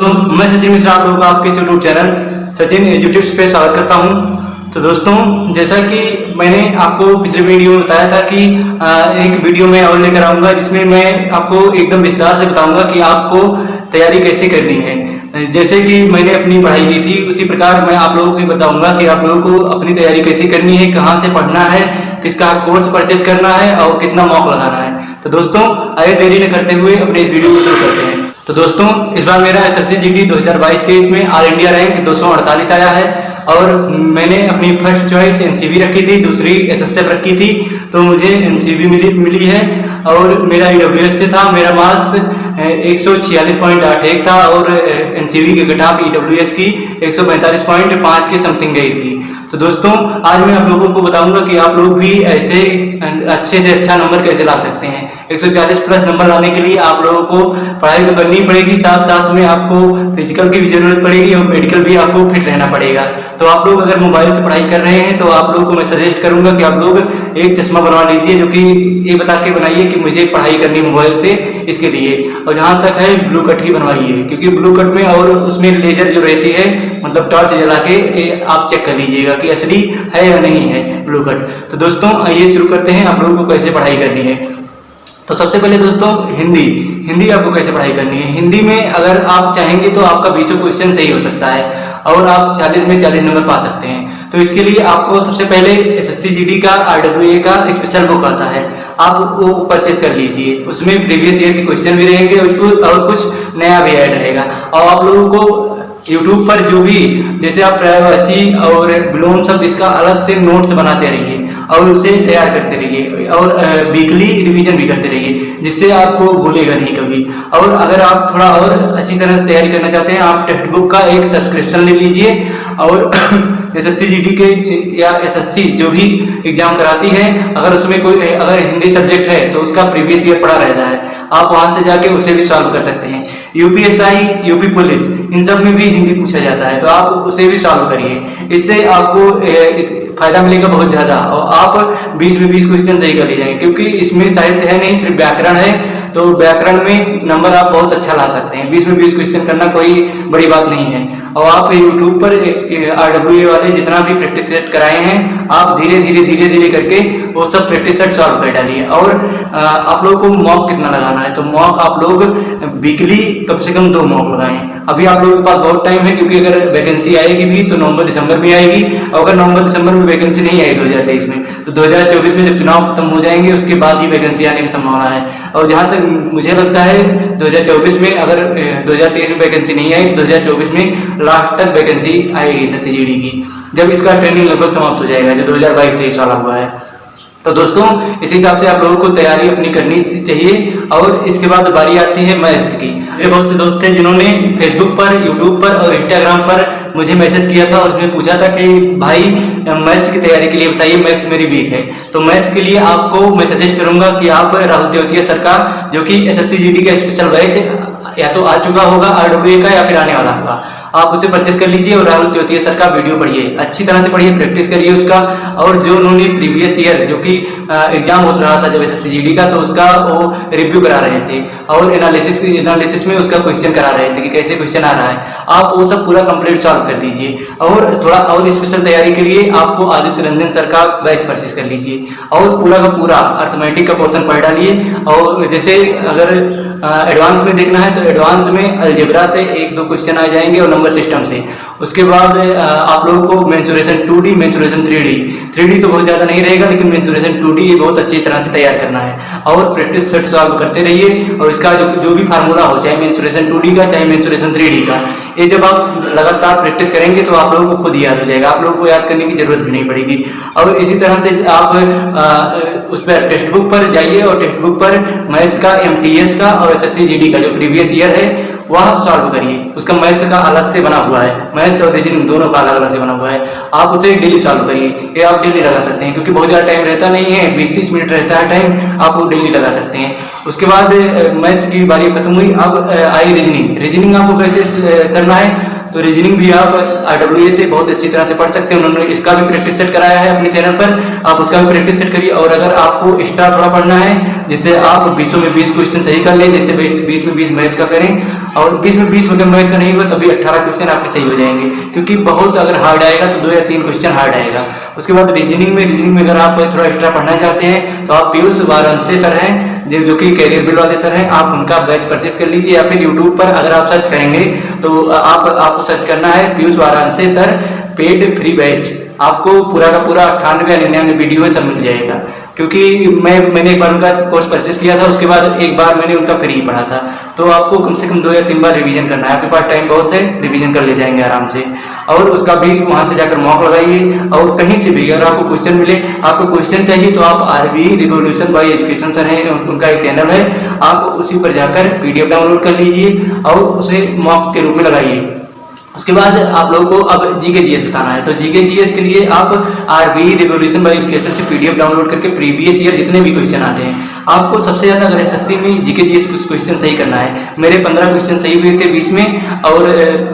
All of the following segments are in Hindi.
तो मैं सचिन मिश्रा आप लोगों का आपके यूट्यूब चैनल सचिन एजुटिप्स पे स्वागत करता हूं। तो दोस्तों, जैसा कि मैंने आपको पिछले वीडियो में बताया था कि एक वीडियो में और लेकर आऊंगा जिसमें मैं आपको एकदम विस्तार से बताऊंगा कि आपको तैयारी कैसे करनी है। जैसे कि मैंने अपनी पढ़ाई की थी उसी प्रकार मैं आप लोगों को बताऊंगा कि आप लोगों को अपनी तैयारी कैसे करनी है, कहाँ से पढ़ना है, किसका कोर्स परचेज करना है और कितना मॉक लगाना है। तो दोस्तों, आइए देरी न करते हुए अपने इस वीडियो को शुरू करते हैं। तो दोस्तों, इस बार मेरा एसएससी जीडी 2022-23 में ऑल इंडिया रैंक 248 आया है और मैंने अपनी फर्स्ट चॉइस एनसीबी रखी थी, दूसरी एसएसएफ रखी थी, तो मुझे एनसीबी मिली है और मेरा ईडब्ल्यूएस से था। मेरा मार्क्स 146.81 था और एनसीबी के कट ऑफ ईडब्ल्यूएस की 145.5 के समथिंग गई थी। तो दोस्तों, आज मैं आप लोगों को बताऊंगा कि आप लोग भी ऐसे अच्छे से अच्छा नंबर कैसे ला सकते हैं। 140 प्लस नंबर लाने के लिए आप लोगों को पढ़ाई तो करनी पड़ेगी, साथ साथ में आपको फिजिकल की भी जरूरत पड़ेगी और मेडिकल भी आपको फिट रहना पड़ेगा। तो आप लोग अगर मोबाइल से पढ़ाई कर रहे हैं तो आप लोगों को मैं सजेस्ट करूंगा कि आप लोग एक चश्मा बनवा लीजिए, जो कि ये बता के बनाइए कि मुझे पढ़ाई करनी मोबाइल से, इसके लिए। और जहां तक है ब्लू कट ही बनवाइए, क्योंकि ब्लू कट में और उसमें लेजर जो रहती है, मतलब टॉर्च जला के आप चेक कर लीजिएगा कि असली है या नहीं है ब्लू कट। तो दोस्तों, आइए शुरू करते हैं आप लोगों को कैसे पढ़ाई करनी है। तो सबसे पहले दोस्तों, हिंदी आपको कैसे पढ़ाई करनी है। हिंदी में अगर आप चाहेंगे तो आपका 20 क्वेश्चन सही हो सकता है और आप 40 में 40 नंबर पा सकते हैं। तो इसके लिए आपको सबसे पहले एसएससी जीडी का आरडब्ल्यूए का स्पेशल बुक आता है, आप वो परचेज कर लीजिए। उसमें प्रीवियस ईयर के क्वेश्चन भी रहेंगे और कुछ नया भी ऐड रहेगा। और आप लोगों को यूट्यूब पर जो भी, जैसे आप ट्रायोलॉजी और विलोम शब्द, इसका अलग से नोट्स बनाते रहिए और उसे तैयार करते रहिए और वीकली रिवीजन भी करते रहिए, जिससे आपको भूलेगा नहीं कभी। और अगर आप थोड़ा और अच्छी तरह से तैयारी करना चाहते हैं, आप टेक्स्ट बुक का एक सब्सक्रिप्शन ले लीजिए और एसएससी जीडी के या एसएससी जो भी एग्जाम कराती है, अगर उसमें कोई अगर हिंदी सब्जेक्ट है तो उसका प्रीवियस ईयर पढ़ा रहता है, आप वहां से जाके उसे भी सॉल्व कर सकते हैं। यूपीएसआई, यूपी पुलिस, इन सब में भी हिंदी पूछा जाता है, तो आप उसे भी सॉल्व करिए। इससे आपको फायदा मिलेगा बहुत ज्यादा और आप 20 में 20 क्वेश्चन सही कर ले जाएंगे, क्योंकि इसमें साहित्य है नहीं, सिर्फ व्याकरण है। तो व्याकरण में नंबर आप बहुत अच्छा ला सकते हैं। 20 में 20 क्वेश्चन करना कोई बड़ी बात नहीं है। और आप यूट्यूब पर आरडब्ल्यूए वाले जितना भी प्रैक्टिस सेट कराए हैं, आप धीरे धीरे करके वो सब प्रैक्टिस सेट सॉल्व कर डालिए। और आप लोगों को मॉक कितना लगाना है, तो मॉक आप लोग वीकली कम से कम 2 मॉक लगाएं। अभी आप लोगों के पास बहुत टाइम है, क्योंकि अगर वैकेंसी आएगी भी तो नवंबर दिसंबर में आएगी। और अगर नवंबर दिसंबर में वैकेंसी नहीं आई 2023 में, तो 2024 में जब चुनाव खत्म हो जाएंगे उसके बाद ही वैकेंसी आने की संभावना है। और जहां तक मुझे लगता है 2024 में, अगर 2023 में वैकेंसी नहीं आई तो 2024 में लास्ट तक वैकेंसी आएगी एसएससी जीडी की, जब इसका ट्रेनिंग लगभग समाप्त हो जाएगा, जो 2022-23 वाला हुआ है। तो दोस्तों, इस हिसाब से आप लोगों को तैयारी अपनी करनी चाहिए। और इसके बाद बारी आती है मैथ्स की। मेरे बहुत से दोस्त थे जिन्होंने फेसबुक पर, यूट्यूब पर और इंस्टाग्राम पर मुझे मैसेज किया था और उसमें पूछा था कि भाई मैथ्स की तैयारी के लिए बताइए, मैथ्स मेरी वीक है। तो मैथ्स के लिए आपको मैं सजेस्ट करूंगा कि आप राहुल तेवतिया सर का, जो कि एसएससी जीडी का स्पेशल बैच या तो आ चुका होगा आरडब्ल्यूए का या फिर आने वाला होगा, आप उसे परचेस कर लीजिए और राहुल तेवतिया सर का वीडियो पढ़िए, अच्छी तरह से पढ़िए, प्रैक्टिस करिए उसका। और जो उन्होंने प्रीवियस ईयर जो कि एग्जाम हो रहा था जब एसएससी जीडी का, तो उसका वो रिव्यू करा रहे थे और एनालिसिस में उसका क्वेश्चन करा रहे थे कि कैसे क्वेश्चन आ रहा है, आप वो सब पूरा कंप्लीट सॉल्व कर दीजिए। और थोड़ा और स्पेशल तैयारी के लिए आपको आदित्य रंजन सर का बैच परचेस कर लीजिए और पूरा का पूरा अर्थमेटिक का पोर्शन पढ़ डालिए। और जैसे अगर एडवांस में देखना है तो एडवांस में अलजेब्रा से 1-2 क्वेश्चन आ जाएंगे और नंबर सिस्टम से। उसके बाद आप लोगों को मेंसुरेशन 2D, मेंसुरेशन 3D तो बहुत ज्यादा नहीं रहेगा, लेकिन मेंसुरेशन 2D ये बहुत अच्छी तरह से तैयार करना है और प्रैक्टिस सेट सॉल्व करते रहिए। और इसका जो भी फार्मूला हो, चाहे मेंसुरेशन 2D का चाहे मेंसुरेशन 3D का, ये जब आप लगातार प्रैक्टिस करेंगे तो आप लोगों को खुद याद हो जाएगा, आप लोगों को याद करने की जरूरत भी नहीं पड़ेगी। और इसी तरह से आप उस पर टेक्स्ट बुक पर जाइए और टेक्स्ट बुक पर मैथ्स का, एमटीएस का और एसएससी जीडी का जो प्रीवियस ईयर है वह सॉल्व करिए। उसका मैथ्स का अलग से बना हुआ है, मैथ्स और रीजनिंग दोनों का अलग अलग से बना हुआ है, आप उसे डेली सॉल्व करिए। ये आप डेली लगा सकते हैं, क्योंकि बहुत ज़्यादा टाइम रहता नहीं है, 20-30 मिनट रहता है टाइम, आप वो डेली लगा सकते हैं। उसके बाद मैथ्स की बारी खत्म हुई, अब आई रीजनिंग। रीजनिंग आपको कैसे करना है, तो रीजनिंग भी आप RWA से बहुत अच्छी तरह से पढ़ सकते हैं। उन्होंने इसका भी प्रैक्टिस सेट कराया है अपने चैनल पर, आप उसका भी प्रैक्टिस सेट करिए। और अगर आपको एक्स्ट्रा थोड़ा पढ़ना है, जिससे आप 20 में 20 क्वेश्चन सही कर लें, जैसे 20 में 20 मैथ का करें, और 20 में 20 अगर मैथ का नहीं हुआ तभी 18 क्वेश्चन आपके सही हो जाएंगे, क्योंकि बहुत अगर हार्ड आएगा तो 2 या 3 क्वेश्चन हार्ड आएगा। उसके बाद रीजनिंग में अगर आप थोड़ा एक्स्ट्रा पढ़ना चाहते हैं तो आप पीयूष वाराणसी सर हैं जो कि कैरियर बिल्ड वाले सर हैं, आप उनका बैच परचेस कर लीजिए। या फिर यूट्यूब पर अगर आप सर्च करेंगे तो आपको सर्च करना है Piyush Varanasi sir paid free batch, आपको पूरा का पूरा 98 या 99 वीडियो है सब मिल जाएगा। क्योंकि मैंने एक बार उनका कोर्स परचेस किया था, उसके बाद एक बार मैंने उनका फ्री पढ़ा था। तो आपको कम से कम 2 या 3 बार रिवीजन करना है, आपके पास टाइम बहुत है, रिवीजन कर ले जाएंगे आराम से। और उसका भी वहां से जाकर मॉक लगाइए। और कहीं से भी अगर आपको क्वेश्चन मिले, आपको क्वेश्चन चाहिए तो आप RB revolution bye education sir हैं, उनका एक चैनल है, आप उसी पर जाकर PDF डाउनलोड कर लीजिए और उसे मॉक के रूप में लगाइए। उसके बाद आप लोगों को अब जीके जीएस बताना है, तो जीके जीएस के लिए आप RB रिवॉल्यूशन बाय एजुकेशन से PDF डाउनलोड करके प्रीवियस ईयर जितने भी क्वेश्चन आते हैं, आपको सबसे ज्यादा अगर SSC में जीके जीएस कुछ क्वेश्चन सही करना है। मेरे 15 क्वेश्चन सही हुए थे 20 में, और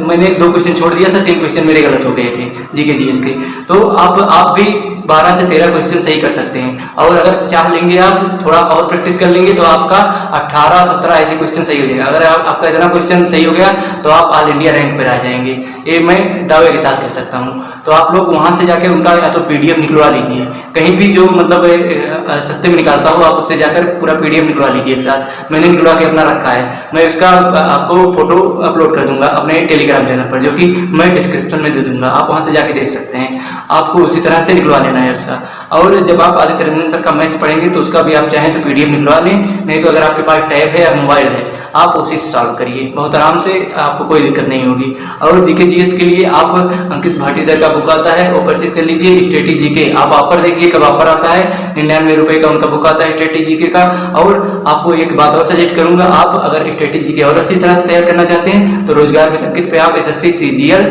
मैंने 2 क्वेश्चन छोड़ दिया था, 3 क्वेश्चन मेरे गलत हो गए थे जीके जीएस के। तो आप भी 12 से 13 क्वेश्चन सही कर सकते हैं। और अगर चाह लेंगे आप थोड़ा और प्रैक्टिस कर लेंगे तो आपका 18-17 ऐसे क्वेश्चन सही हो जाएगा। अगर आपका इतना क्वेश्चन सही हो गया तो आप ऑल इंडिया रैंक पर आ जाएंगे, ये मैं दावे के साथ कह सकता हूँ। तो आप लोग वहां से जाकर उनका या तो PDF निकलवा लीजिए, कहीं भी जो मतलब सस्ते में निकालता हो, आप उससे जाकर पूरा PDF निकलवा लीजिए एक साथ। मैंने निकलवा के अपना रखा है, मैं उसका आपको फोटो अपलोड कर दूंगा अपने टेलीग्राम चैनल पर, जो कि मैं डिस्क्रिप्शन में दे दूंगा, आप वहां से जाके देख सकते हैं। आपको उसी तरह से निकलवा लेना है उसका। और जब आप आदित्य रंजन सर का मैथ्स पढ़ेंगे तो उसका भी आप चाहें तो PDF निकलवा लें, नहीं तो अगर आपके पास टैब है या मोबाइल है आप उसी से सॉल्व करिए, बहुत आराम से, आपको कोई दिक्कत नहीं होगी। और जीके जीएस के लिए आप अंकित भाटी सर का बुक आता है वो परचेस कर लीजिए। स्टैटिक जीके आप ऑफर देखिए कब ऑफर आता है, 99 रुपए का उनका बुक आता है स्टैटिक जीके का। और आपको एक बात और सजेस्ट करूंगा, आप अगर स्टैटिक जीके और अच्छी तरह से तैयार करना चाहते हैं तो रोजगार में अंकित पे आप SSC CGL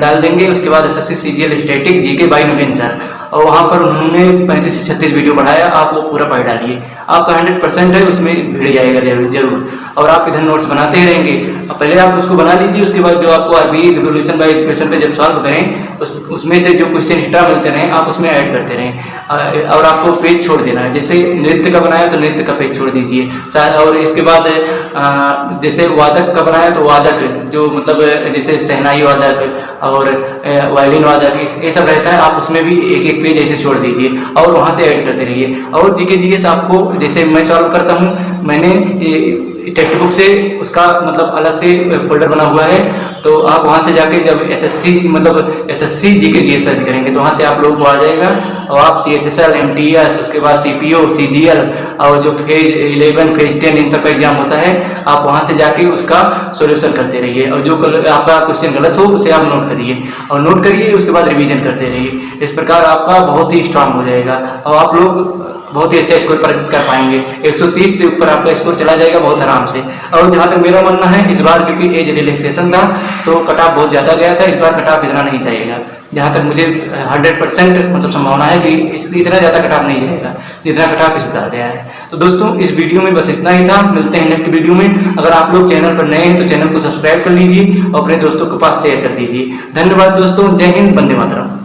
डाल देंगे, उसके बाद SSC CGL static GK by Naveen sir, और वहां पर उन्होंने 35 से 36 वीडियो बढ़ाया, आप वो पूरा पढ़ डालिए, आपका 100% है उसमें भिड़ जाएगा जरूर। और आप इधर नोट्स बनाते ही रहेंगे, पहले आप उसको बना लीजिए, उसके बाद जो आपको RB रिवॉल्यूशन बाय एजुकेशन पे जब सॉल्व करें उसमें से जो क्वेश्चन एक्स्ट्रा मिलते रहें आप उसमें ऐड करते रहें। और आपको पेज छोड़ देना है, जैसे नृत्य का बनाया तो नृत्य का पेज छोड़ दीजिए। और इसके बाद जैसे वादक का बनाया तो वादक, जो मतलब जैसे शहनाई वादक और वायलिन वादक ये सब रहता है, आप उसमें भी एक एक पेज ऐसे छोड़ दीजिए और वहां से ऐड करते रहिए। और जीके जीएस आपको जैसे मैं सॉल्व करता हूँ, मैंने टेक्स्ट बुक से उसका मतलब अलग से फोल्डर बना हुआ है, तो आप वहां से जाके जब SSC जीके जीएस सर्च करेंगे तो वहां से आप लोगों को आ जाएगा। और आप CHSL MTS उसके बाद CPO CGL और जो फेज 11 फेज 10 इन सब का एग्जाम होता है, आप वहां से जाके उसका सॉल्यूशन करते रहिए। और जो आपका क्वेश्चन गलत हो उसे आप नोट करिए, और नोट करिए उसके बाद रिवीजन करते रहिए। इस प्रकार आपका बहुत ही स्ट्रांग हो जाएगा और आप लोग बहुत ही अच्छा स्कोर कर पाएंगे। 130 से ऊपर आपका स्कोर चला जाएगा बहुत आराम से। और जहाँ तक मेरा मानना है, इस बार क्योंकि एज रिलैक्सेशन था तो कट ऑफ बहुत ज़्यादा गया था, इस बार कट ऑफ इतना नहीं जाएगा। जहाँ तक मुझे 100% मतलब संभावना है कि इतना ज़्यादा कट ऑफ नहीं जाएगा जितना कट ऑफ इस बार गया है। तो दोस्तों इस वीडियो में बस इतना ही था, मिलते हैं नेक्स्ट वीडियो में। अगर आप लोग चैनल पर नए हैं तो चैनल को सब्सक्राइब कर लीजिए और अपने दोस्तों के पास शेयर कर दीजिए। धन्यवाद दोस्तों, जय हिंद, वंदे मातरम।